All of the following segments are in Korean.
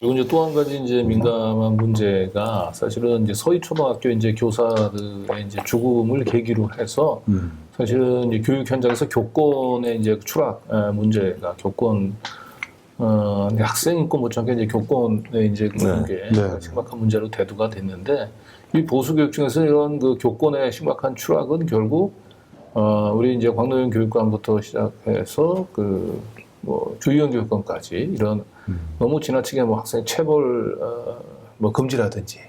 그리고 이제 또 한 가지 이제 민감한 문제가 사실은 이제 서희초등학교 이제 교사들의 이제 죽음을 계기로 해서 사실은 이제 교육 현장에서 교권의 이제 추락 문제가 교권 이제 학생 인권 못지않게 이제 교권의 이제 그런 게 심각한 문제로 대두가 됐는데 이 보수 교육 중에서 이런 그 교권의 심각한 추락은 결국 우리 이제 광노현 교육감부터 시작해서 그 뭐 주의원 교육감까지 이런 너무 지나치게 뭐 학생 체벌 뭐 금지라든지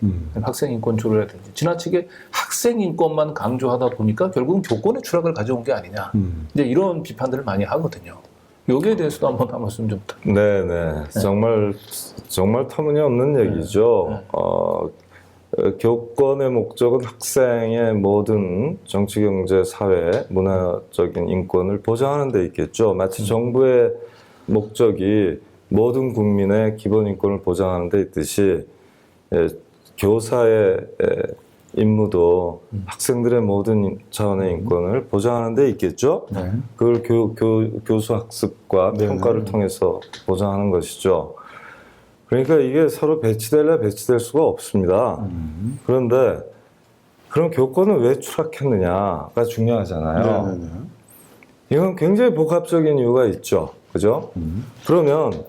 학생 인권 조례라든지 지나치게 학생 인권만 강조하다 보니까 결국은 교권의 추락을 가져온 게 아니냐 이제 이런 비판들을 많이 하거든요. 여기에 대해서도 한번 한 말씀 좀 부탁드립니다. 네네. 정말 터무니없는 얘기죠. 교권의 목적은 학생의 모든 정치, 경제, 사회, 문화적인 인권을 보장하는 데 있겠죠. 마치 정부의 목적이 모든 국민의 기본 인권을 보장하는 데 있듯이 교사의 임무도 학생들의 모든 차원의 인권을 보장하는 데 있겠죠. 그걸 교수 학습과 평가를 통해서 보장하는 것이죠. 그러니까 이게 서로 배치될래 배치될 수가 없습니다. 그런데 그럼 교권은 왜 추락했느냐가 중요하잖아요. 이건 굉장히 복합적인 이유가 있죠. 그죠? 그러면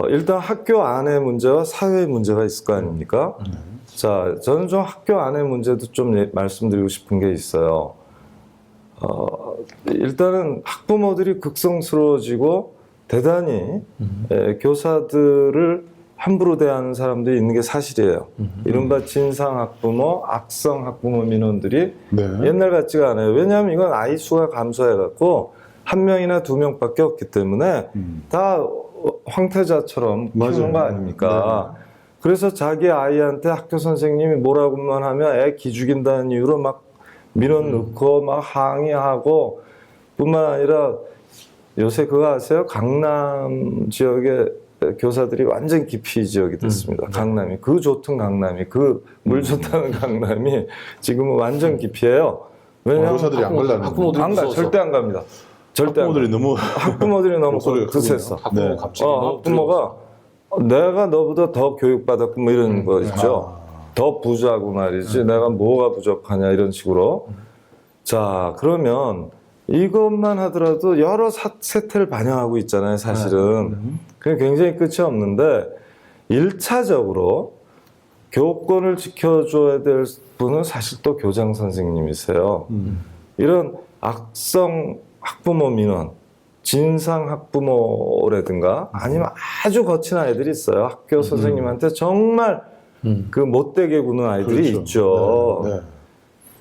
일단 학교 안의 문제와 사회의 문제가 있을 거 아닙니까? 자, 저는 좀 학교 안의 문제도 좀 말씀드리고 싶은 게 있어요. 일단은 학부모들이 극성스러워지고 대단히 교사들을 함부로 대하는 사람들이 있는 게 사실이에요. 이른바 진상 학부모, 악성 학부모 민원들이 옛날 같지가 않아요. 왜냐하면 이건 아이 수가 감소해갖고 한 명이나 두 명밖에 없기 때문에 다 황태자처럼 키우는 거 아닙니까? 그래서 자기 아이한테 학교 선생님이 뭐라고만 하면 애 기죽인다는 이유로 막 민원 넣고 막 항의하고 뿐만 아니라 요새 그거 아세요? 강남 지역의 교사들이 완전 기피 지역이 됐습니다. 강남이. 그 좋던 강남이, 그 물 좋다는 강남이 지금은 완전 기피해요. 왜냐하면 교사들이 안 갈라는 학부모들이 안 가, 절대 안 갑니다. 절대 학부모들이 너무 거세서. 학부모 갑자기 학부모가 내가 너보다 더 교육받았고 뭐 이런 거 있죠. 더 부자고 말이지. 내가 뭐가 부족하냐 이런 식으로. 자, 그러면 이것만 하더라도 여러 세태를 반영하고 있잖아요, 사실은. 그게 굉장히 끝이 없는데 1차적으로 교권을 지켜줘야 될 분은 사실 또 교장 선생님이세요. 이런 악성 학부모 민원, 진상 학부모라든가 아니면 아주 거친 아이들이 있어요. 학교 선생님한테 정말 그 못되게 구는 아이들이 있죠.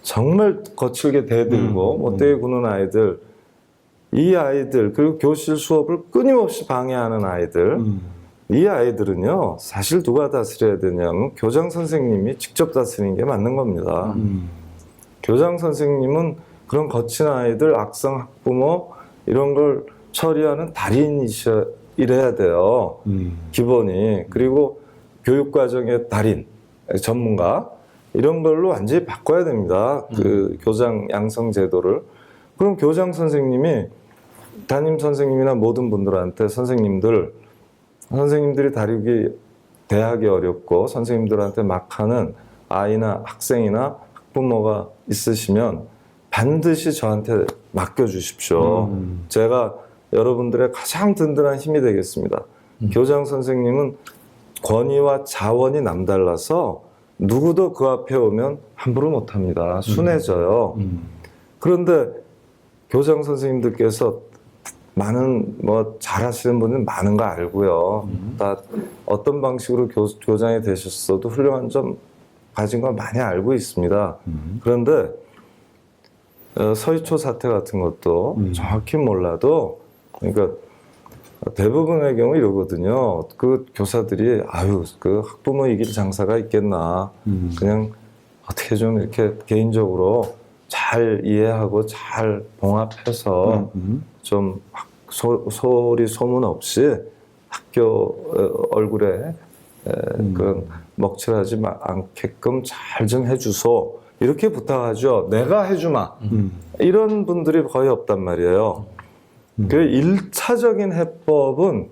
정말 거칠게 대들고 못되게 구는 아이들, 이 아이들 그리고 교실 수업을 끊임없이 방해하는 아이들, 이 아이들은요 사실 누가 다스려야 되냐면 교장 선생님이 직접 다스리는 게 맞는 겁니다. 교장 선생님은 그런 거친 아이들, 악성 학부모 이런 걸 처리하는 달인이래야 돼요. 기본이. 그리고 교육과정의 달인, 전문가 이런 걸로 완전히 바꿔야 됩니다. 그 교장 양성 제도를. 그럼 교장 선생님이 담임 선생님이나 모든 분들한테 선생님들이 다루기 대하기 어렵고 선생님들한테 막 하는 아이나 학생이나 학부모가 있으시면 반드시 저한테 맡겨주십시오. 제가 여러분들의 가장 든든한 힘이 되겠습니다. 교장 선생님은 권위와 자원이 남달라서 누구도 그 앞에 오면 함부로 못합니다. 순해져요. 그런데 교장 선생님들께서 많은 뭐 잘하시는 분은 많은 거 알고요. 다 어떤 방식으로 교장이 되셨어도 훌륭한 점 가진 거 많이 알고 있습니다. 그런데 서희초 사태 같은 것도 정확히 몰라도 그러니까 대부분의 경우 이러거든요. 그 교사들이 그 학부모 이길 장사가 있겠나. 그냥 어떻게 좀 이렇게 개인적으로 잘 이해하고 잘 봉합해서 좀 소리 소문 없이 학교 얼굴에 그런 먹칠하지 않게끔 잘 좀 해주소. 이렇게 부탁하죠. 내가 해주마. 이런 분들이 거의 없단 말이에요. 그 1차적인 해법은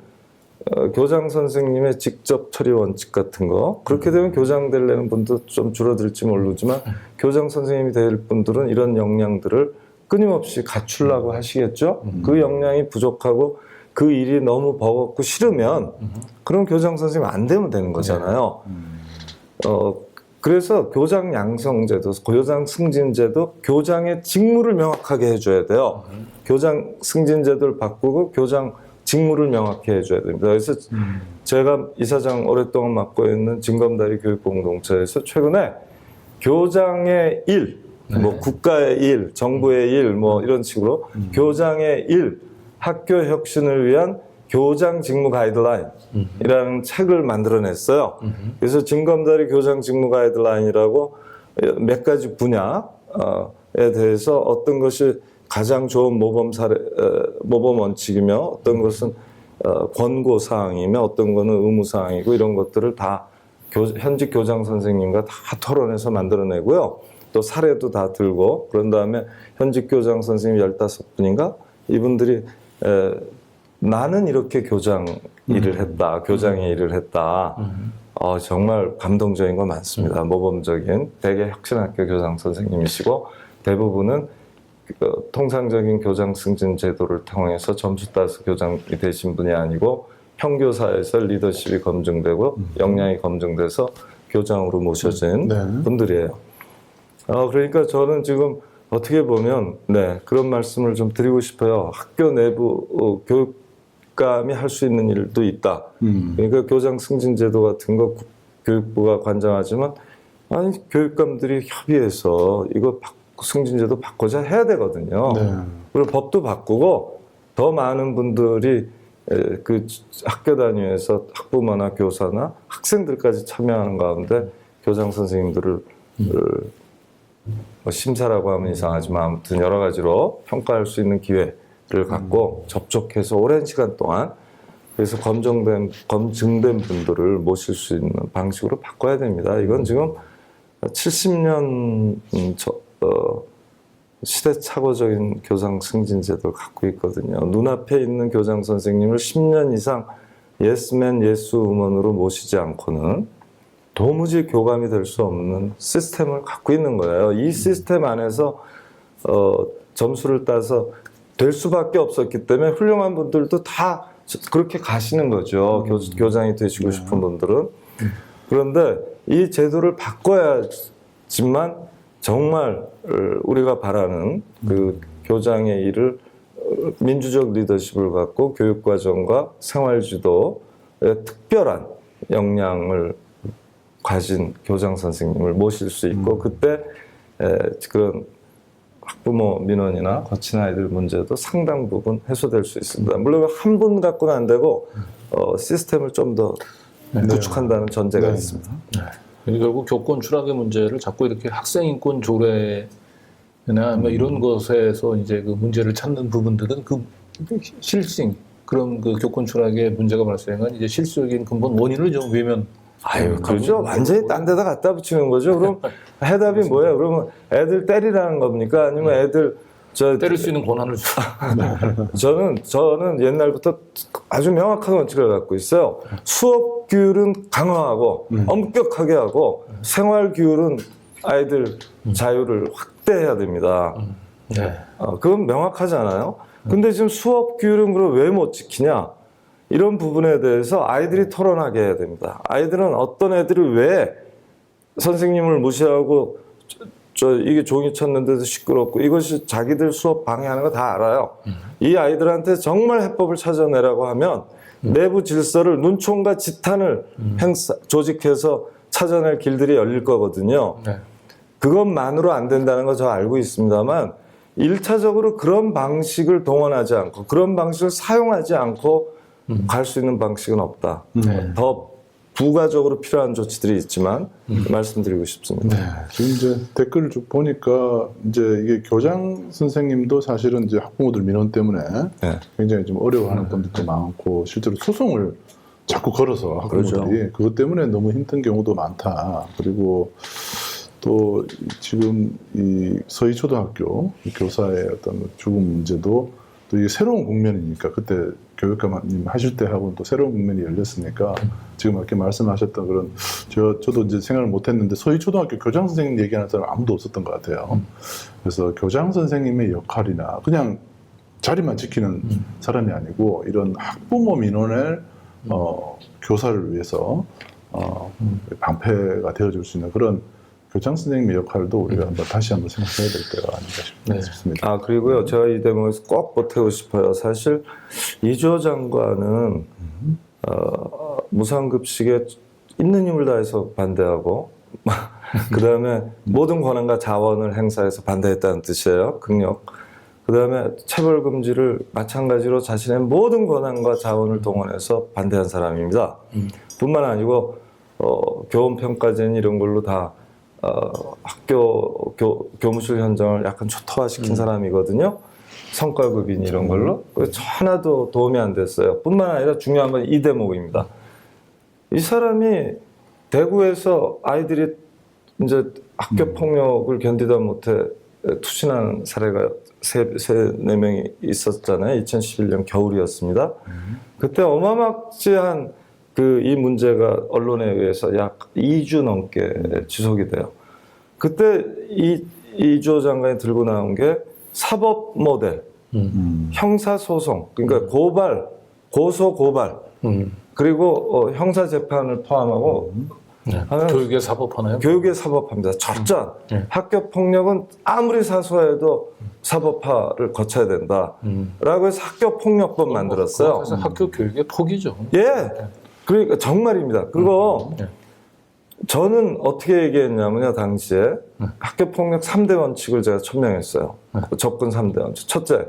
교장 선생님의 직접 처리 원칙 같은 거 그렇게 되면 교장 되려는 분도 좀 줄어들지 모르지만 교장 선생님이 될 분들은 이런 역량들을 끊임없이 갖추려고 하시겠죠. 그 역량이 부족하고 그 일이 너무 버겁고 싫으면 그럼 교장 선생님 안 되면 되는 거잖아요. 그래서 교장 양성제도, 교장 승진제도 교장의 직무를 명확하게 해줘야 돼요. 교장 승진제도를 바꾸고 교장 직무를 명확히 해줘야 됩니다. 그래서 제가 이사장 오랫동안 맡고 있는 진검다리 교육공동체에서 최근에 교장의 일, 뭐 국가의 일, 정부의 일, 뭐 이런 식으로 교장의 일, 학교 혁신을 위한 교장 직무 가이드라인이라는 책을 만들어냈어요. 그래서 진검다리 교장 직무 가이드라인이라고 몇 가지 분야에 대해서 어떤 것이 가장 좋은 모범 원칙이며 어떤 것은 권고 사항이며 어떤 것은 의무 사항이고 이런 것들을 다 현직 교장 선생님과 다 토론해서 만들어내고요. 또 사례도 다 들고 그런 다음에 현직 교장 선생님 15분인가 이분들이 나는 이렇게 교장 일을 했다, 교장의 일을 했다. 정말 감동적인 거 많습니다. 모범적인 대개 혁신학교 교장 선생님이시고 대부분은 통상적인 교장 승진 제도를 통해서 점수 따서 교장이 되신 분이 아니고 형교사에서 리더십이 검증되고 역량이 검증돼서 교장으로 모셔진 분들이에요. 그러니까 저는 지금 어떻게 보면 그런 말씀을 좀 드리고 싶어요. 학교 내부 교육감이 할 수 있는 일도 있다. 그러니까 교장 승진 제도 같은 거 교육부가 관장하지만 아니 교육감들이 협의해서 이거 승진제도 바꾸자 해야 되거든요. 그리고 법도 바꾸고 더 많은 분들이 그 학교 단위에서 학부모나 교사나 학생들까지 참여하는 가운데 교장 선생님들을 심사라고 하면 이상하지만 아무튼 여러 가지로 평가할 수 있는 기회를 갖고 접촉해서 오랜 시간 동안 그래서 검증된 분들을 모실 수 있는 방식으로 바꿔야 됩니다. 이건 지금 70년 시대착오적인 교장 승진 제도를 갖고 있거든요. 눈앞에 있는 교장 선생님을 10년 이상 예스맨, 예스우먼으로 모시지 않고는 도무지 교감이 될 수 없는 시스템을 갖고 있는 거예요. 이 시스템 안에서 점수를 따서 될 수밖에 없었기 때문에 훌륭한 분들도 다 그렇게 가시는 거죠. 교장이 되시고 싶은 분들은. 그런데 이 제도를 바꿔야지만 정말 우리가 바라는 그 교장의 일을 민주적 리더십을 갖고 교육과정과 생활지도에 특별한 역량을 가진 교장 선생님을 모실 수 있고 그때 그런 학부모 민원이나 거친 아이들 문제도 상당 부분 해소될 수 있습니다. 물론 한 분 갖고는 안 되고 시스템을 좀 더 구축한다는 전제가 있습니다. 결국 교권 추락의 문제를 자꾸 이렇게 학생 인권 조례나 뭐 이런 것에서 이제 그 문제를 찾는 부분들은 그 실생 그런 그 교권 추락의 문제가 발생한 이제 실질적인 근본 원인을 좀 외면. 그렇죠. 완전히 딴 데다 갖다 붙이는 거죠. 그럼 해답이 뭐예요? 그러면 애들 때리라는 겁니까? 아니면 애들 때릴 수 있는 권한을 저는 옛날부터 아주 명확한 원칙을 갖고 있어요. 수업 규율은 강화하고 엄격하게 하고 생활 규율은 아이들 자유를 확대해야 됩니다. 그건 명확하잖아요. 근데 지금 수업 규율은 그럼 왜 못 지키냐? 이런 부분에 대해서 아이들이 토론하게 해야 됩니다. 아이들은 어떤 애들이 왜 선생님을 무시하고 이게 종이 쳤는데도 시끄럽고 이것이 자기들 수업 방해하는 거 다 알아요. 이 아이들한테 정말 해법을 찾아내라고 하면 내부 질서를 눈총과 지탄을 조직해서 찾아낼 길들이 열릴 거거든요. 그것만으로 안 된다는 거 저 알고 있습니다만 1차적으로 그런 방식을 동원하지 않고 그런 방식을 사용하지 않고 갈 수 있는 방식은 없다. 더 부가적으로 필요한 조치들이 있지만 말씀드리고 싶습니다. 지금 이제 댓글을 쭉 보니까 이제 이게 교장 선생님도 사실은 이제 학부모들 민원 때문에 굉장히 좀 어려워하는 분들도 많고 실제로 소송을 자꾸 걸어서 학부모들이 그것 때문에 너무 힘든 경우도 많다. 그리고 또 지금 이 서희초등학교 교사의 어떤 죽음 문제도 또 이게 새로운 국면이니까 그때 교육감님 하실 때 하고는 또 새로운 국면이 열렸으니까 지금 이렇게 말씀하셨던 그런 저도 이제 생각을 못했는데 서희 초등학교 교장 선생님 얘기하는 사람 아무도 없었던 것 같아요. 그래서 교장 선생님의 역할이나 그냥 자리만 지키는 사람이 아니고 이런 학부모 민원을 교사를 위해서 방패가 되어줄 수 있는 그런 교장 선생님의 역할도 우리가 다시 한번 생각해야 될 때가 아닌가 싶습니다. 아, 그리고요, 제가 이 대목에서 꼭 보태고 싶어요. 사실 이주호 장관은 무상급식에 있는 힘을 다해서 반대하고 그 다음에 모든 권한과 자원을 행사해서 반대했다는 뜻이에요. 극력. 그 다음에 체벌금지를 마찬가지로 자신의 모든 권한과 자원을 동원해서 반대한 사람입니다. 뿐만 아니고 교원평가제는 이런 걸로 다 학교 교무실 현장을 약간 초토화시킨 사람이거든요. 성과급인 이런 걸로. 그래서 하나도 도움이 안 됐어요. 뿐만 아니라 중요한 건 이 대목입니다. 이 사람이 대구에서 아이들이 이제 학교 폭력을 견디다 못해 투신한 사례가 네 명이 있었잖아요. 2011년 겨울이었습니다. 그때 어마막지한 이 문제가 언론에 의해서 약 2주 넘게 지속이 돼요. 그때 이주호 장관이 들고 나온 게 사법 모델, 형사소송, 그러니까 고소 고발, 그리고 형사 재판을 포함하고 교육에 사법하나요? 교육에 사법합니다. 철저한 학교 폭력은 아무리 사소해도 사법화를 거쳐야 된다라고 해서 학교 폭력법 만들었어요. 그래서 학교 교육의 폭이죠. 예, 그러니까 정말입니다. 그리고 저는 어떻게 얘기했냐면요, 당시에 학교 폭력 3대 원칙을 제가 천명했어요. 접근 3대 원칙. 첫째,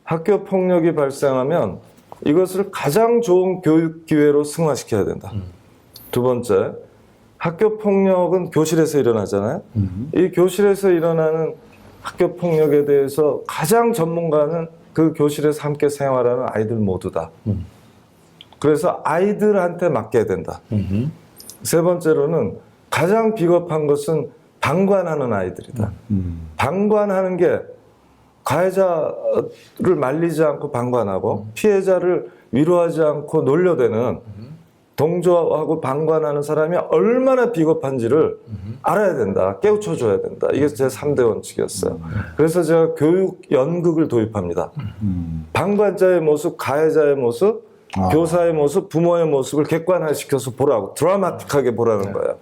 학교 폭력이 발생하면 이것을 가장 좋은 교육 기회로 승화시켜야 된다. 두 번째, 학교 폭력은 교실에서 일어나잖아요. 이 교실에서 일어나는 학교 폭력에 대해서 가장 전문가는 그 교실에서 함께 생활하는 아이들 모두다. 그래서 아이들한테 맡겨야 된다. 세 번째로는 가장 비겁한 것은 방관하는 아이들이다. 방관하는 게 가해자를 말리지 않고 방관하고 피해자를 위로하지 않고 놀려대는 동조하고 방관하는 사람이 얼마나 비겁한지를 알아야 된다. 깨우쳐줘야 된다. 이게 제 3대 원칙이었어요. 그래서 제가 교육 연극을 도입합니다. 방관자의 모습, 가해자의 모습, 교사의 모습, 부모의 모습을 객관화시켜서 보라고, 드라마틱하게 보라는 거예요.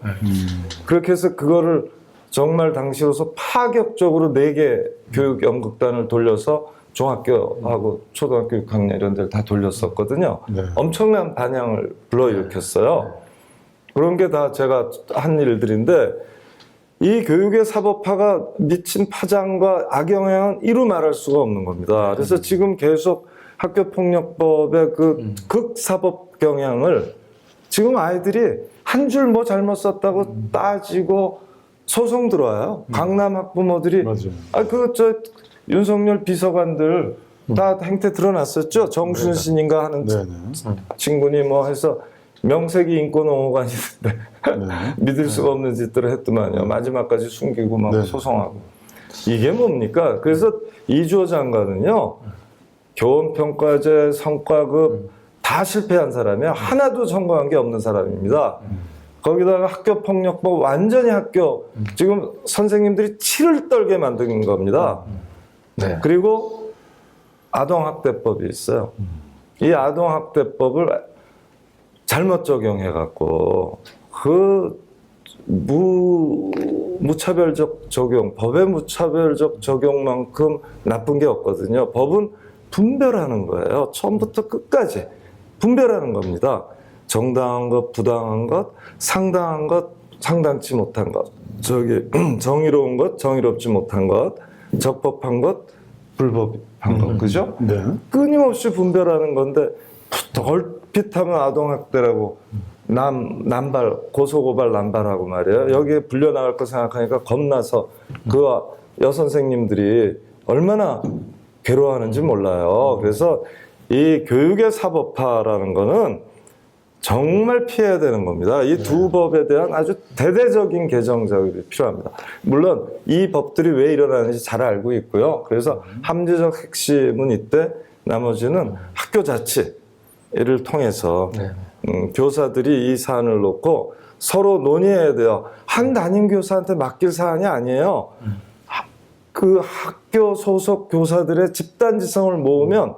그렇게 해서 그거를 정말 당시로서 파격적으로 4개 교육 연극단을 돌려서 중학교하고 초등학교 6학년 이런 데를 다 돌렸었거든요. 엄청난 반향을 불러일으켰어요. 그런 게 다 제가 한 일들인데 이 교육의 사법화가 미친 파장과 악영향은 이루 말할 수가 없는 겁니다. 그래서 지금 계속 학교폭력법의 그 극사법 경향을 지금 아이들이 한 줄 뭐 잘못 썼다고 따지고 소송 들어와요. 강남 학부모들이 윤석열 비서관들 다 행태 드러났었죠. 정순신인가 하는 친구니 뭐 해서 명색이 인권옹호관인데 믿을 수가 없는 짓들을 했더만요. 마지막까지 숨기고 막 소송하고. 이게 뭡니까? 그래서 이주호 장관은요. 교원평가제, 성과급 다 실패한 사람이에요. 하나도 성공한 게 없는 사람입니다. 거기다가 학교폭력법 완전히 지금 선생님들이 치를 떨게 만든 겁니다. 그리고 아동학대법이 있어요. 이 아동학대법을 잘못 적용해갖고 무차별적 적용, 법의 무차별적 적용만큼 나쁜 게 없거든요. 법은 분별하는 거예요. 처음부터 끝까지 분별하는 겁니다. 정당한 것, 부당한 것, 상당한 것, 상당치 못한 것, 정의로운 것, 정의롭지 못한 것, 적법한 것, 불법한 것, 그죠? 끊임없이 분별하는 건데 얼핏 하면 아동학대라고 남발, 고소고발 남발하고 말이에요. 여기에 불려나갈 거 생각하니까 겁나서 그 여선생님들이 얼마나 괴로워하는지 몰라요. 그래서 이 교육의 사법화라는 거는 정말 피해야 되는 겁니다. 이 두 법에 대한 아주 대대적인 개정 작업이 필요합니다. 물론 이 법들이 왜 일어나는지 잘 알고 있고요. 그래서 함재적 핵심은 이때 나머지는 학교 자치를 통해서 교사들이 이 사안을 놓고 서로 논의해야 돼요. 한 담임 교사한테 맡길 사안이 아니에요. 그 학교 소속 교사들의 집단지성을 모으면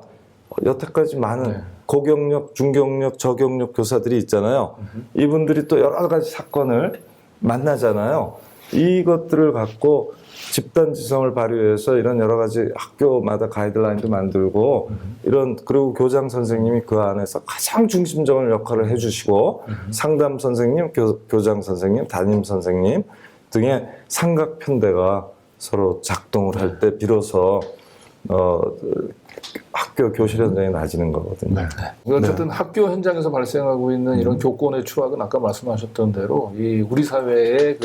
여태까지 많은 고경력, 중경력, 저경력 교사들이 있잖아요. 이분들이 또 여러 가지 사건을 만나잖아요. 이것들을 갖고 집단지성을 발휘해서 이런 여러 가지 학교마다 가이드라인도 만들고 이런 그리고 교장 선생님이 그 안에서 가장 중심적인 역할을 해주시고 상담 선생님, 교장 선생님, 담임 선생님 등의 삼각편대가 서로 작동을 할 때 비로소 학교 교실 현장이 나아지는 거거든요. 어쨌든 학교 현장에서 발생하고 있는 이런 교권의 추락은 아까 말씀하셨던 대로 이 우리 사회의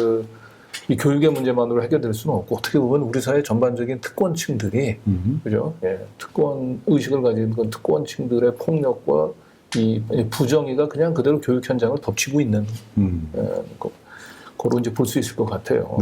이 교육의 문제만으로 해결될 수는 없고 어떻게 보면 우리 사회 전반적인 특권층들이 그죠? 예, 특권 의식을 가진 그 특권층들의 폭력과 이 부정의가 그냥 그대로 교육 현장을 덮치고 있는 거로 이제 볼 수 있을 것 같아요.